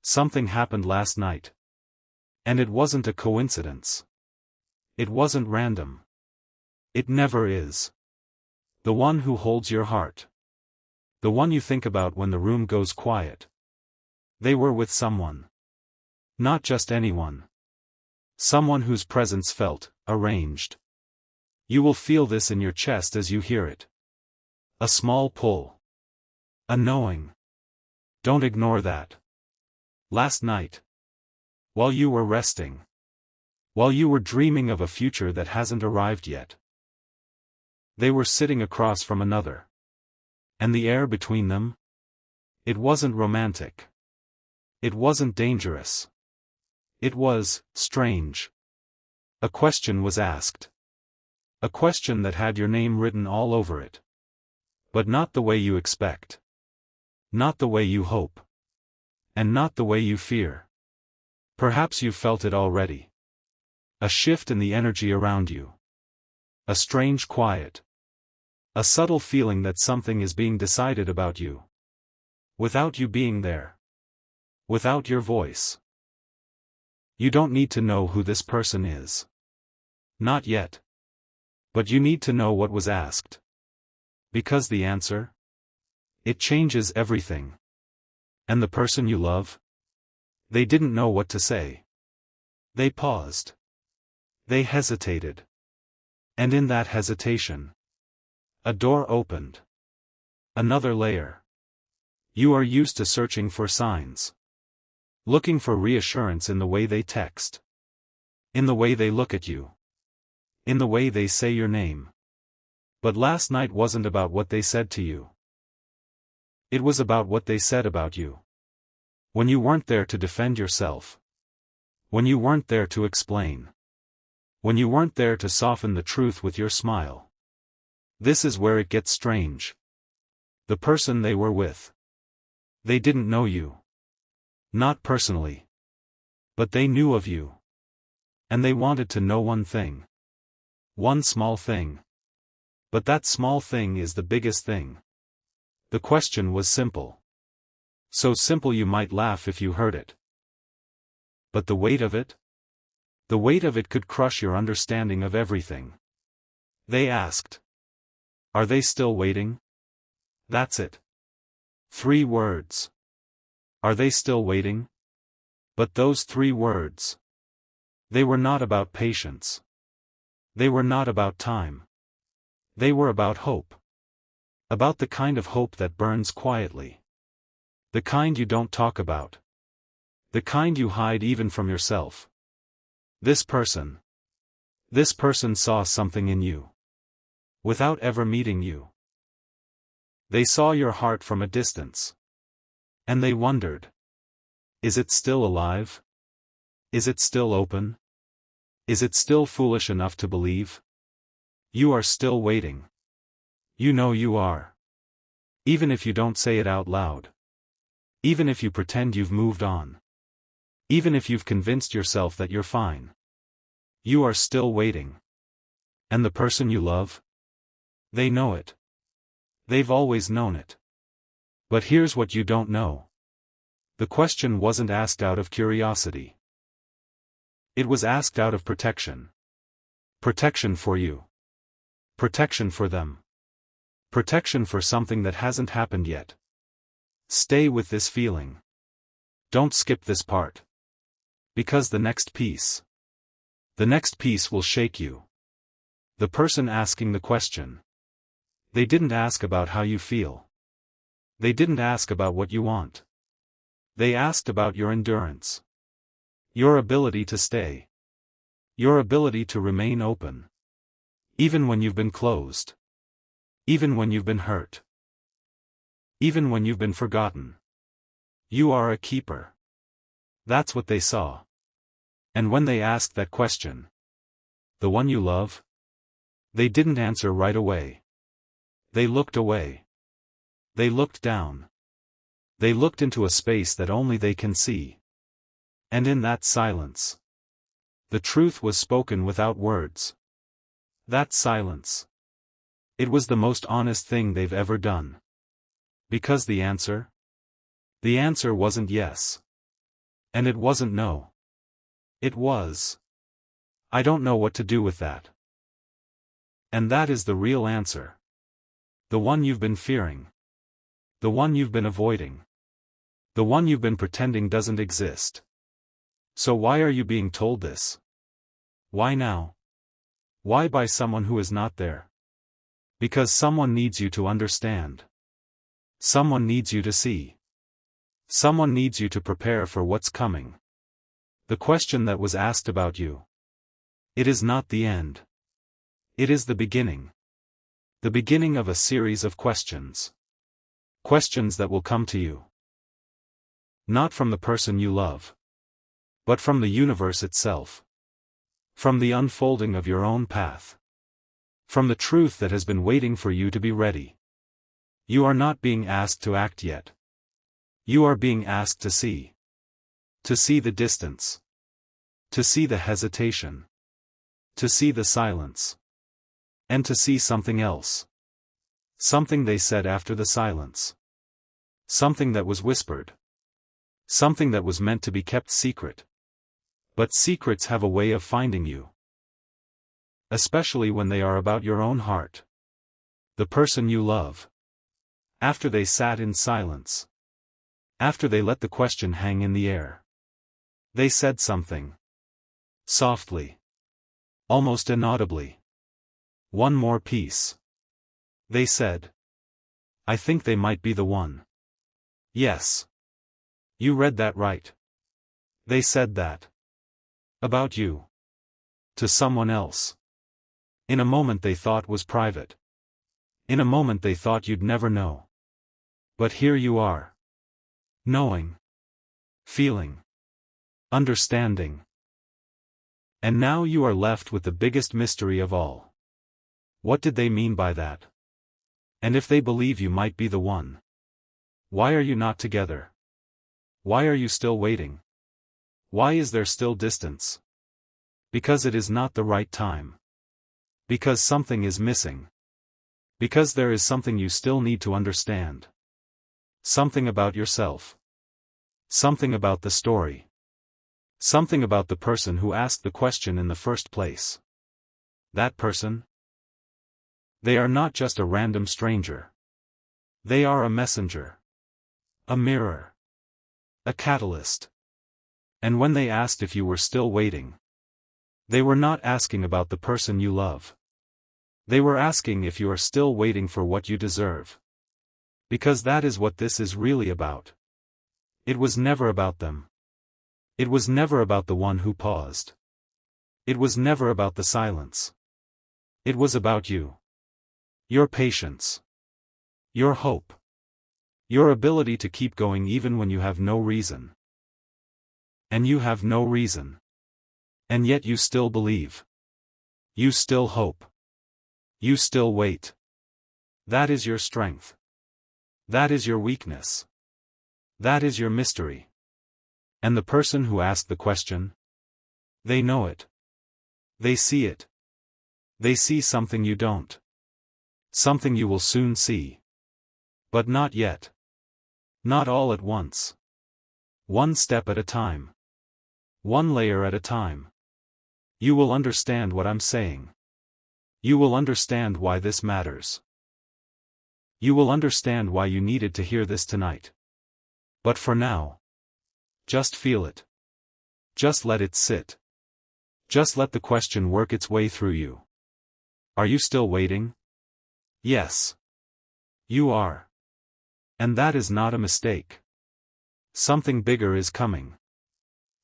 Something happened last night. And it wasn't a coincidence. It wasn't random. It never is. The one who holds your heart. The one you think about when the room goes quiet. They were with someone. Not just anyone. Someone whose presence felt arranged. You will feel this in your chest as you hear it. A small pull. A knowing. Don't ignore that. Last night. While you were resting. While you were dreaming of a future that hasn't arrived yet. They were sitting across from another. And the air between them? It wasn't romantic. It wasn't dangerous. It was strange. A question was asked. A question that had your name written all over it. But not the way you expect. Not the way you hope. And not the way you fear. Perhaps you felt it already. A shift in the energy around you. A strange quiet. A subtle feeling that something is being decided about you. Without you being there. Without your voice. You don't need to know who this person is. Not yet. But you need to know what was asked. Because the answer? It changes everything. And the person you love? They didn't know what to say. They paused. They hesitated. And in that hesitation, a door opened. Another layer. You are used to searching for signs. Looking for reassurance in the way they text. In the way they look at you. In the way they say your name. But last night wasn't about what they said to you. It was about what they said about you. When you weren't there to defend yourself. When you weren't there to explain. When you weren't there to soften the truth with your smile. This is where it gets strange. The person they were with. They didn't know you. Not personally. But they knew of you. And they wanted to know one thing. One small thing. But that small thing is the biggest thing. The question was simple. So simple you might laugh if you heard it. But the weight of it? The weight of it could crush your understanding of everything. They asked. Are they still waiting? That's it. 3 words. Are they still waiting? But those 3 words. They were not about patience. They were not about time. They were about hope. About the kind of hope that burns quietly. The kind you don't talk about. The kind you hide even from yourself. This person saw something in you. Without ever meeting you. They saw your heart from a distance. And they wondered. Is it still alive? Is it still open? Is it still foolish enough to believe? You are still waiting. You know you are. Even if you don't say it out loud. Even if you pretend you've moved on. Even if you've convinced yourself that you're fine. You are still waiting. And the person you love? They know it. They've always known it. But here's what you don't know. The question wasn't asked out of curiosity. It was asked out of protection. Protection for you. Protection for them. Protection for something that hasn't happened yet. Stay with this feeling. Don't skip this part. Because the next piece will shake you. The person asking the question. They didn't ask about how you feel. They didn't ask about what you want. They asked about your endurance. Your ability to stay. Your ability to remain open. Even when you've been closed. Even when you've been hurt. Even when you've been forgotten. You are a keeper. That's what they saw. And when they asked that question. The one you love? They didn't answer right away. They looked away. They looked down. They looked into a space that only they can see. And in that silence, the truth was spoken without words. That silence. It was the most honest thing they've ever done. Because the answer? The answer wasn't yes. And it wasn't no. It was. I don't know what to do with that. And that is the real answer. The one you've been fearing. The one you've been avoiding. The one you've been pretending doesn't exist. So why are you being told this? Why now? Why by someone who is not there? Because someone needs you to understand. Someone needs you to see. Someone needs you to prepare for what's coming. The question that was asked about you. It is not the end. It is the beginning. The beginning of a series of questions. Questions that will come to you. Not from the person you love. But from the universe itself. From the unfolding of your own path. From the truth that has been waiting for you to be ready. You are not being asked to act yet. You are being asked to see. To see the distance. To see the hesitation. To see the silence. And to see something else. Something they said after the silence. Something that was whispered. Something that was meant to be kept secret. But secrets have a way of finding you. Especially when they are about your own heart. The person you love. After they sat in silence. After they let the question hang in the air. They said something. Softly. Almost inaudibly. One more piece. They said. I think they might be the one. Yes. You read that right. They said that. About you. To someone else. In a moment they thought was private. In a moment they thought you'd never know. But here you are. Knowing. Feeling. Understanding. And now you are left with the biggest mystery of all. What did they mean by that? And if they believe you might be the one. Why are you not together? Why are you still waiting? Why is there still distance? Because it is not the right time. Because something is missing. Because there is something you still need to understand. Something about yourself. Something about the story. Something about the person who asked the question in the first place. That person? They are not just a random stranger. They are a messenger. A mirror. A catalyst. And when they asked if you were still waiting, they were not asking about the person you love. They were asking if you are still waiting for what you deserve. Because that is what this is really about. It was never about them. It was never about the one who paused. It was never about the silence. It was about you. Your patience. Your hope. Your ability to keep going even when you have no reason. And you have no reason. And yet you still believe. You still hope. You still wait. That is your strength. That is your weakness. That is your mystery. And the person who asked the question? They know it. They see it. They see something you don't. Something you will soon see. But not yet. Not all at once. One step at a time. One layer at a time. You will understand what I'm saying. You will understand why this matters. You will understand why you needed to hear this tonight. But for now, just feel it. Just let it sit. Just let the question work its way through you. Are you still waiting? Yes. You are. And that is not a mistake. Something bigger is coming.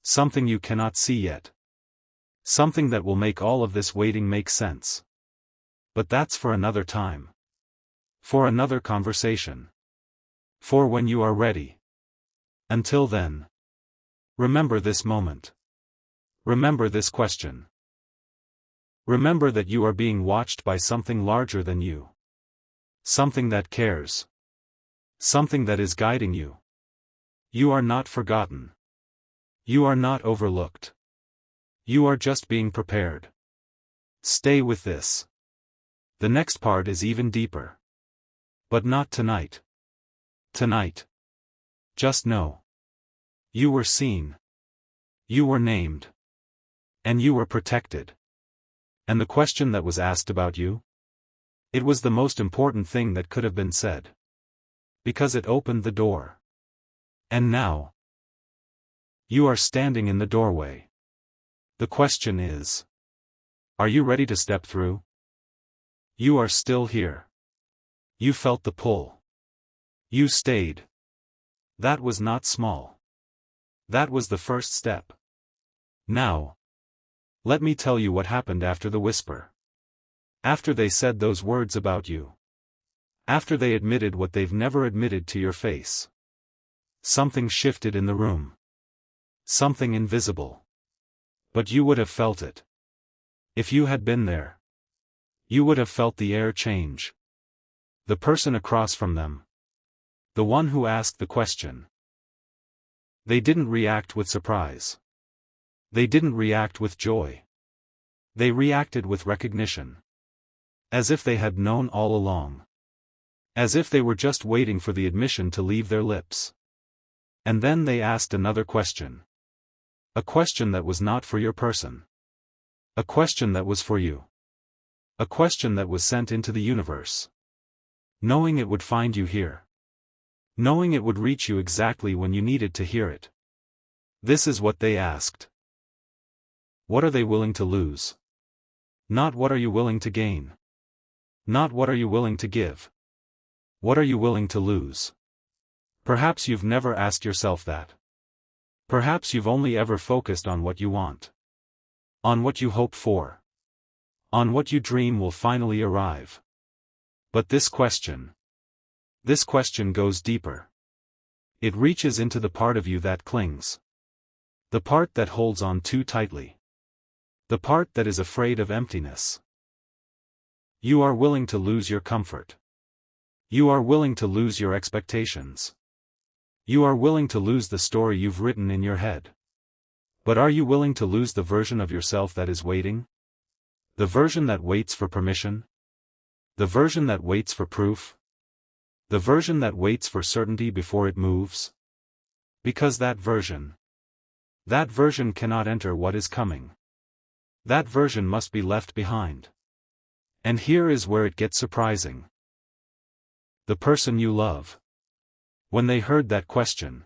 Something you cannot see yet. Something that will make all of this waiting make sense. But that's for another time. For another conversation. For when you are ready. Until then. Remember this moment. Remember this question. Remember that you are being watched by something larger than you. Something that cares. Something that is guiding you. You are not forgotten. You are not overlooked. You are just being prepared. Stay with this. The next part is even deeper. But not tonight. Tonight. Just know. You were seen. You were named. And you were protected. And the question that was asked about you? It was the most important thing that could have been said. Because it opened the door. And now, you are standing in the doorway. The question is, are you ready to step through? You are still here. You felt the pull. You stayed. That was not small. That was the first step. Now, let me tell you what happened after the whisper. After they said those words about you. After they admitted what they've never admitted to your face. Something shifted in the room. Something invisible. But you would have felt it. If you had been there. You would have felt the air change. The person across from them. The one who asked the question. They didn't react with surprise. They didn't react with joy. They reacted with recognition. As if they had known all along. As if they were just waiting for the admission to leave their lips. And then they asked another question. A question that was not for your person. A question that was for you. A question that was sent into the universe. Knowing it would find you here. Knowing it would reach you exactly when you needed to hear it. This is what they asked. What are they willing to lose? Not what are you willing to gain? Not what are you willing to give? What are you willing to lose? Perhaps you've never asked yourself that. Perhaps you've only ever focused on what you want. On what you hope for. On what you dream will finally arrive. But this question goes deeper. It reaches into the part of you that clings. The part that holds on too tightly. The part that is afraid of emptiness. You are willing to lose your comfort. You are willing to lose your expectations. You are willing to lose the story you've written in your head. But are you willing to lose the version of yourself that is waiting? The version that waits for permission? The version that waits for proof? The version that waits for certainty before it moves? Because that version cannot enter what is coming. That version must be left behind. And here is where it gets surprising. The person you love. When they heard that question,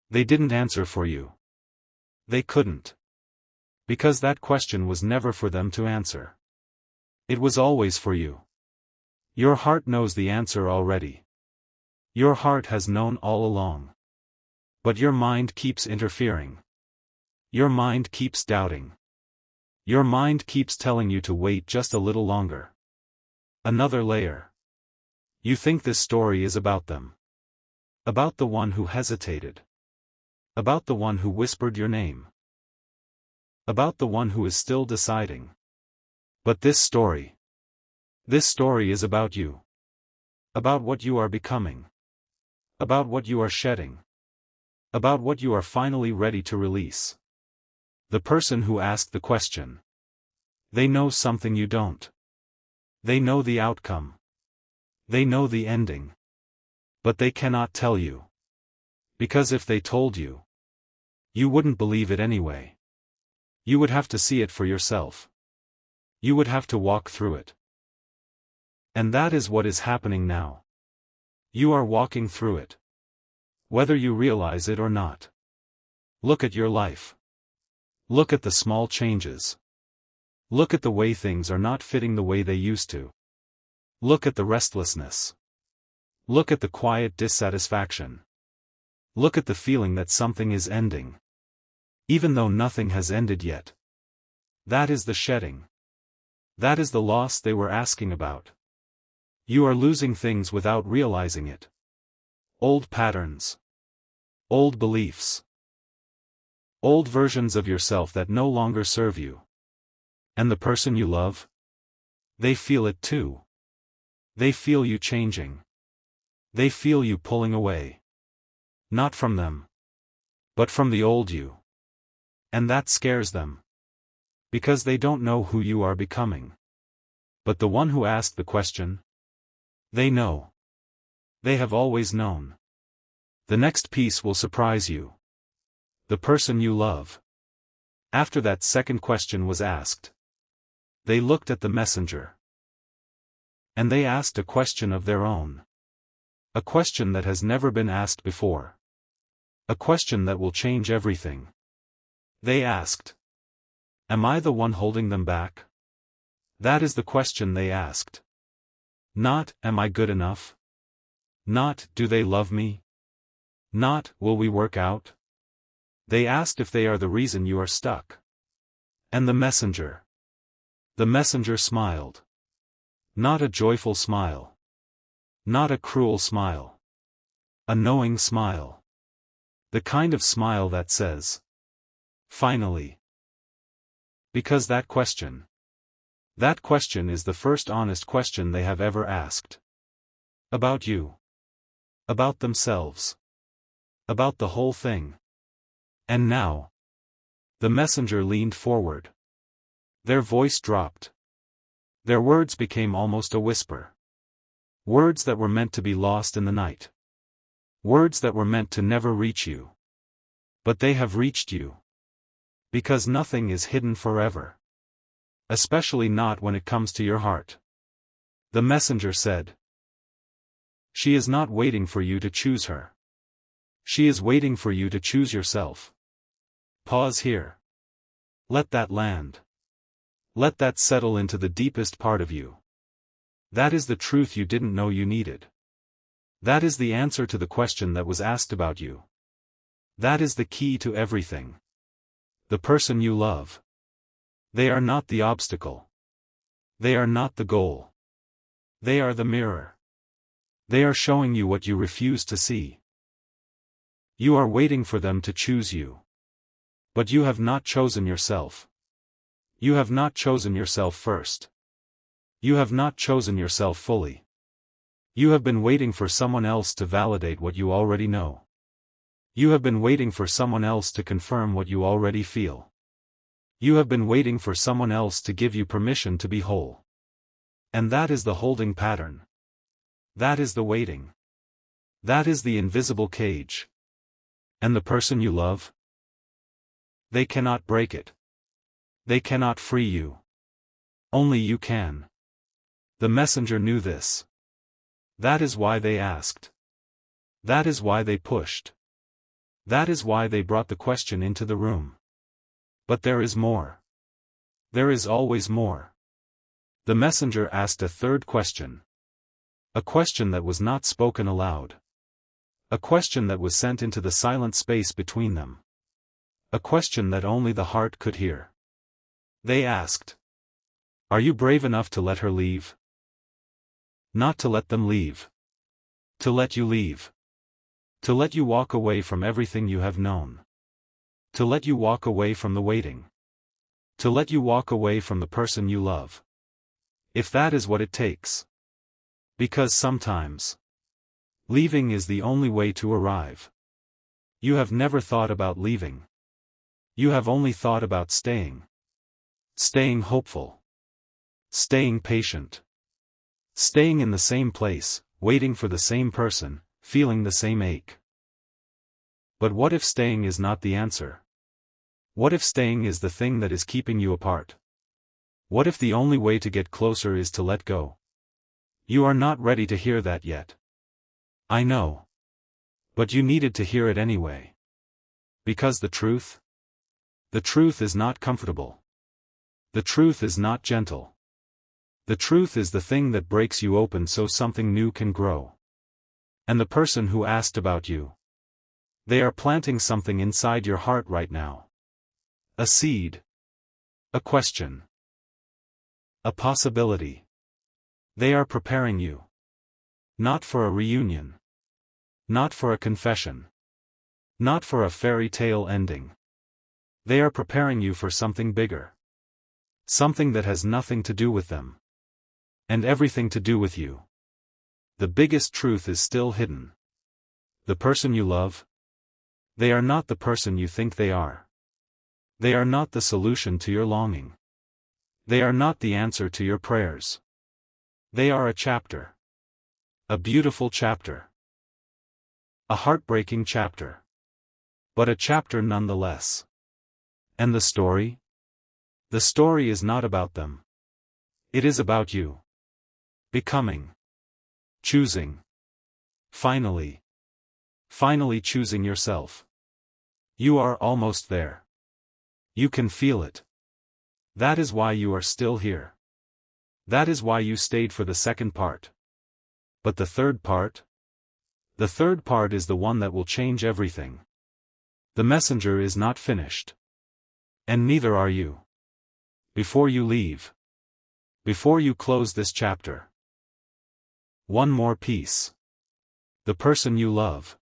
they didn't answer for you. They couldn't. Because that question was never for them to answer. It was always for you. Your heart knows the answer already. Your heart has known all along. But your mind keeps interfering. Your mind keeps doubting. Your mind keeps telling you to wait just a little longer. Another layer. You think this story is about them. About the one who hesitated. About the one who whispered your name. About the one who is still deciding. But this story is about you. About what you are becoming. About what you are shedding. About what you are finally ready to release. The person who asked the question. They know something you don't. They know the outcome. They know the ending. But they cannot tell you. Because if they told you, you wouldn't believe it anyway. You would have to see it for yourself. You would have to walk through it. And that is what is happening now. You are walking through it. Whether you realize it or not. Look at your life. Look at the small changes. Look at the way things are not fitting the way they used to. Look at the restlessness. Look at the quiet dissatisfaction. Look at the feeling that something is ending. Even though nothing has ended yet. That is the shedding. That is the loss they were asking about. You are losing things without realizing it. Old patterns. Old beliefs. Old versions of yourself that no longer serve you. And the person you love? They feel it too. They feel you changing. They feel you pulling away. Not from them. But from the old you. And that scares them. Because they don't know who you are becoming. But the one who asked the question? They know. They have always known. The next piece will surprise you. The person you love. After that second question was asked, they looked at the messenger. And they asked a question of their own. A question that has never been asked before. A question that will change everything. They asked, am I the one holding them back? That is the question they asked. Not, am I good enough? Not, do they love me? Not, will we work out? They asked if they are the reason you are stuck. And the messenger smiled. Not a joyful smile. Not a cruel smile. A knowing smile. The kind of smile that says, finally. Because that question is the first honest question they have ever asked. About you. About themselves. About the whole thing. And now. The messenger leaned forward. Their voice dropped. Their words became almost a whisper. Words that were meant to be lost in the night. Words that were meant to never reach you. But they have reached you. Because nothing is hidden forever. Especially not when it comes to your heart. The messenger said, she is not waiting for you to choose her. She is waiting for you to choose yourself. Pause here. Let that land. Let that settle into the deepest part of you. That is the truth you didn't know you needed. That is the answer to the question that was asked about you. That is the key to everything. The person you love. They are not the obstacle. They are not the goal. They are the mirror. They are showing you what you refuse to see. You are waiting for them to choose you. But you have not chosen yourself. You have not chosen yourself first. You have not chosen yourself fully. You have been waiting for someone else to validate what you already know. You have been waiting for someone else to confirm what you already feel. You have been waiting for someone else to give you permission to be whole. And that is the holding pattern. That is the waiting. That is the invisible cage. And the person you love? They cannot break it. They cannot free you. Only you can. The messenger knew this. That is why they asked. That is why they pushed. That is why they brought the question into the room. But there is more. There is always more. The messenger asked a third question. A question that was not spoken aloud. A question that was sent into the silent space between them. A question that only the heart could hear. They asked, are you brave enough to let her leave? Not to let them leave. To let you leave. To let you walk away from everything you have known. To let you walk away from the waiting. To let you walk away from the person you love. If that is what it takes. Because sometimes leaving is the only way to arrive. You have never thought about leaving. You have only thought about staying. Staying hopeful. Staying patient. Staying in the same place, waiting for the same person, feeling the same ache. But what if staying is not the answer? What if staying is the thing that is keeping you apart? What if the only way to get closer is to let go? You are not ready to hear that yet. I know. But you needed to hear it anyway. Because the truth is not comfortable. The truth is not gentle. The truth is the thing that breaks you open so something new can grow. And the person who asked about you. They are planting something inside your heart right now. A seed. A question. A possibility. They are preparing you. Not for a reunion. Not for a confession. Not for a fairy tale ending. They are preparing you for something bigger. Something that has nothing to do with them. And everything to do with you. The biggest truth is still hidden. The person you love? They are not the person you think they are. They are not the solution to your longing. They are not the answer to your prayers. They are a chapter. A beautiful chapter. A heartbreaking chapter. But a chapter nonetheless. And the story? The story is not about them. It is about you. Becoming. Choosing. Finally choosing yourself. You are almost there. You can feel it. That is why you are still here. That is why you stayed for the second part. But the third part? The third part is the one that will change everything. The messenger is not finished. And neither are you. Before you leave. Before you close this chapter. One more piece. The person you love.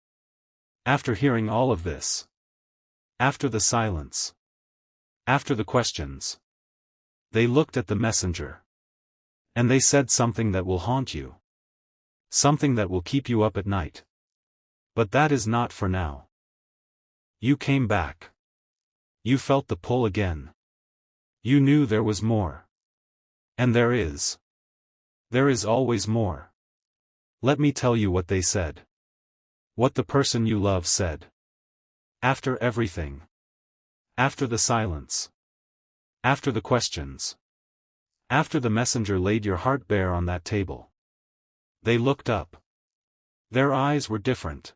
After hearing all of this. After the silence. After the questions. They looked at the messenger. And they said something that will haunt you. Something that will keep you up at night. But that is not for now. You came back. You felt the pull again. You knew there was more. And there is. There is always more. Let me tell you what they said. What the person you love said. After everything. After the silence. After the questions. After the messenger laid your heart bare on that table. They looked up. Their eyes were different.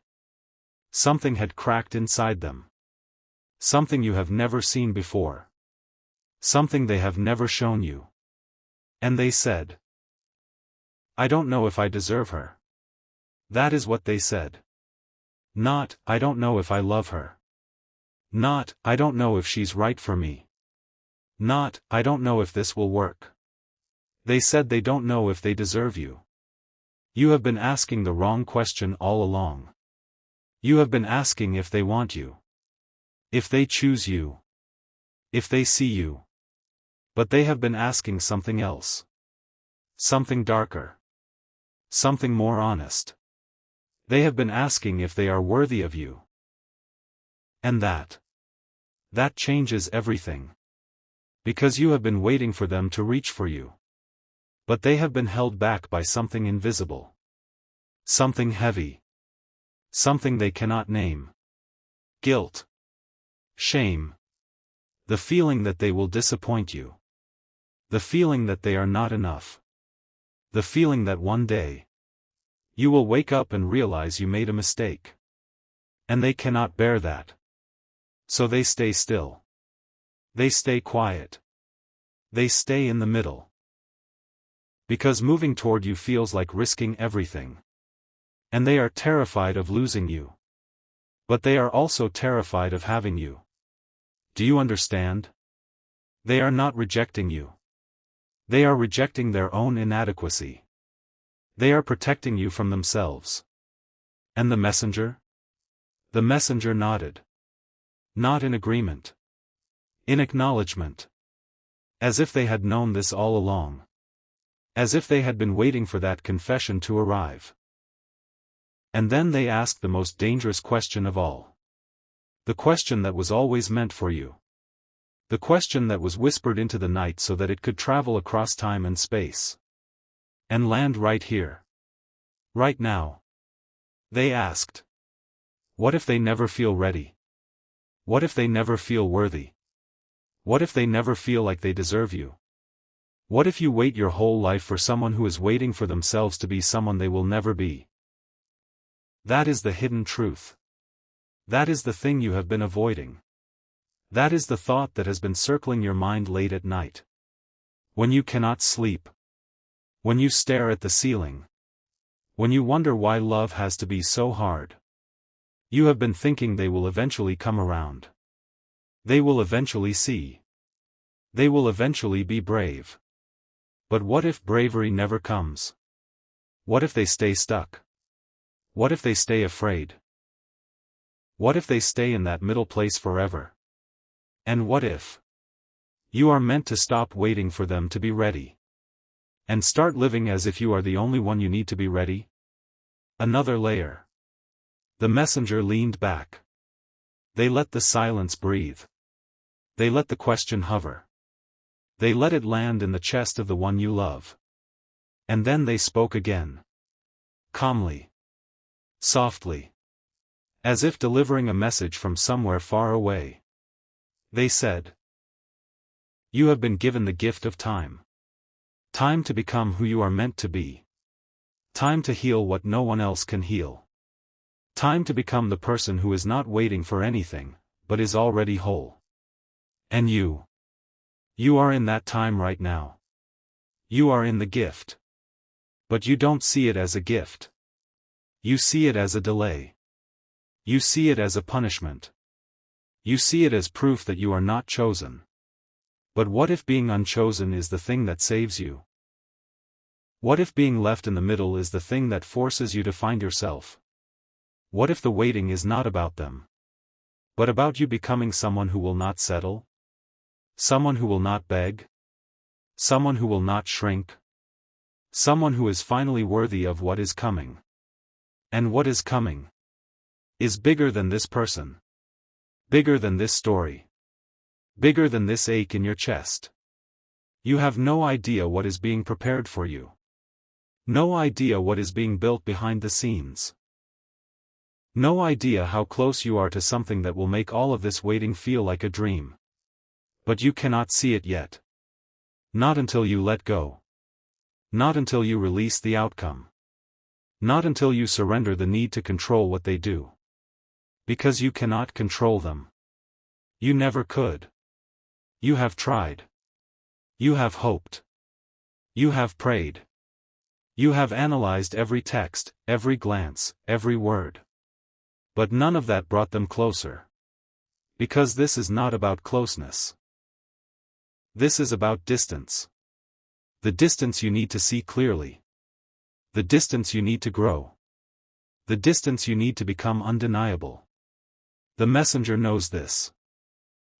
Something had cracked inside them. Something you have never seen before. Something they have never shown you. And they said, I don't know if I deserve her. That is what they said. Not, I don't know if I love her. Not, I don't know if she's right for me. Not, I don't know if this will work. They said they don't know if they deserve you. You have been asking the wrong question all along. You have been asking if they want you. If they choose you. If they see you. But they have been asking something else. Something darker. Something more honest. They have been asking if they are worthy of you. And that changes everything. Because you have been waiting for them to reach for you. But they have been held back by something invisible. Something heavy. Something they cannot name. Guilt. Shame. The feeling that they will disappoint you. The feeling that they are not enough. The feeling that one day you will wake up and realize you made a mistake. And they cannot bear that. So they stay still. They stay quiet. They stay in the middle. Because moving toward you feels like risking everything. And they are terrified of losing you. But they are also terrified of having you. Do you understand? They are not rejecting you. They are rejecting their own inadequacy. They are protecting you from themselves. And the messenger? The messenger nodded. Not in agreement. In acknowledgement. As if they had known this all along. As if they had been waiting for that confession to arrive. And then they asked the most dangerous question of all. The question that was always meant for you. The question that was whispered into the night so that it could travel across time and space. And land right here. Right now. They asked. What if they never feel ready? What if they never feel worthy? What if they never feel like they deserve you? What if you wait your whole life for someone who is waiting for themselves to be someone they will never be? That is the hidden truth. That is the thing you have been avoiding. That is the thought that has been circling your mind late at night. When you cannot sleep. When you stare at the ceiling. When you wonder why love has to be so hard. You have been thinking they will eventually come around. They will eventually see. They will eventually be brave. But what if bravery never comes? What if they stay stuck? What if they stay afraid? What if they stay in that middle place forever? And what if you are meant to stop waiting for them to be ready? And start living as if you are the only one you need to be ready? Another layer. The messenger leaned back. They let the silence breathe. They let the question hover. They let it land in the chest of the one you love. And then they spoke again. Calmly. Softly. As if delivering a message from somewhere far away. They said. You have been given the gift of time. Time to become who you are meant to be. Time to heal what no one else can heal. Time to become the person who is not waiting for anything, but is already whole. And you. You are in that time right now. You are in the gift. But you don't see it as a gift. You see it as a delay. You see it as a punishment. You see it as proof that you are not chosen. But what if being unchosen is the thing that saves you? What if being left in the middle is the thing that forces you to find yourself? What if the waiting is not about them, but about you becoming someone who will not settle? Someone who will not beg? Someone who will not shrink? Someone who is finally worthy of what is coming. And what is coming is bigger than this person. Bigger than this story. Bigger than this ache in your chest. You have no idea what is being prepared for you. No idea what is being built behind the scenes. No idea how close you are to something that will make all of this waiting feel like a dream. But you cannot see it yet. Not until you let go. Not until you release the outcome. Not until you surrender the need to control what they do. Because you cannot control them. You never could. You have tried. You have hoped. You have prayed. You have analyzed every text, every glance, every word. But none of that brought them closer. Because this is not about closeness. This is about distance. The distance you need to see clearly. The distance you need to grow. The distance you need to become undeniable. The messenger knows this.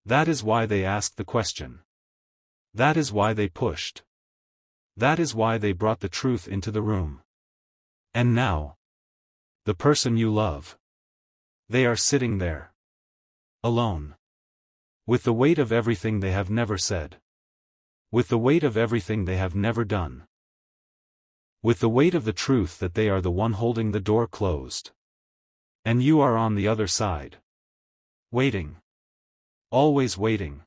That is why they asked the question. That is why they pushed. That is why they brought the truth into the room. And now, the person you love. They are sitting there. Alone. With the weight of everything they have never said. With the weight of everything they have never done. With the weight of the truth that they are the one holding the door closed. And you are on the other side. Waiting. Always waiting.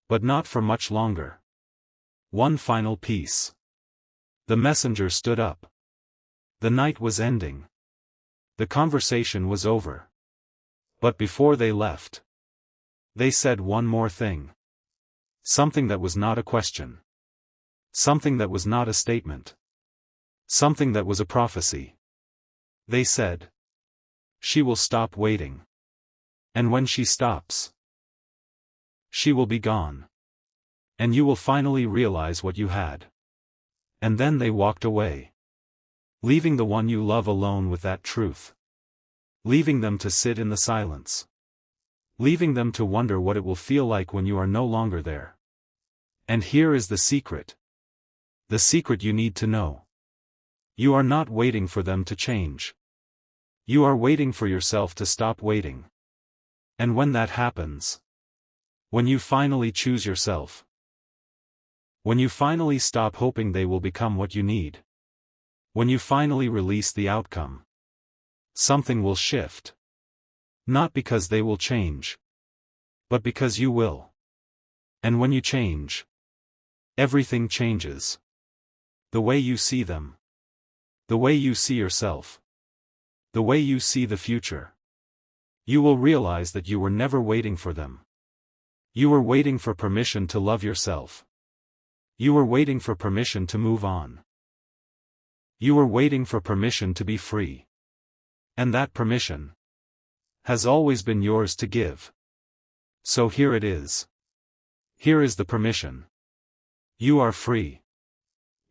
But not for much longer. One final piece. The messenger stood up. The night was ending. The conversation was over. But before they left, they said one more thing. Something that was not a question. Something that was not a statement. Something that was a prophecy. They said, she will stop waiting. And when she stops, she will be gone. And you will finally realize what you had. And then they walked away. Leaving the one you love alone with that truth. Leaving them to sit in the silence. Leaving them to wonder what it will feel like when you are no longer there. And here is the secret. The secret you need to know. You are not waiting for them to change. You are waiting for yourself to stop waiting. And when that happens, when you finally choose yourself, when you finally stop hoping they will become what you need, when you finally release the outcome, something will shift. Not because they will change, but because you will. And when you change, everything changes. The way you see them. The way you see yourself. The way you see the future. You will realize that you were never waiting for them. You were waiting for permission to love yourself. You were waiting for permission to move on. You were waiting for permission to be free. And that permission has always been yours to give. So here it is. Here is the permission. You are free.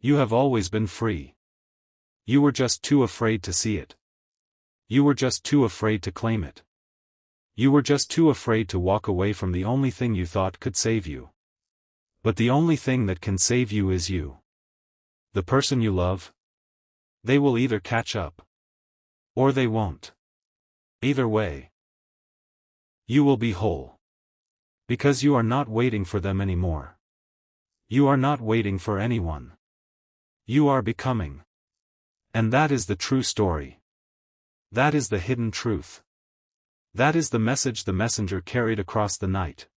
You have always been free. You were just too afraid to see it. You were just too afraid to claim it. You were just too afraid to walk away from the only thing you thought could save you. But the only thing that can save you is you. The person you love. They will either catch up. Or they won't. Either way, you will be whole. Because you are not waiting for them anymore. You are not waiting for anyone. You are becoming. And that is the true story. That is the hidden truth. That is the message the messenger carried across the night.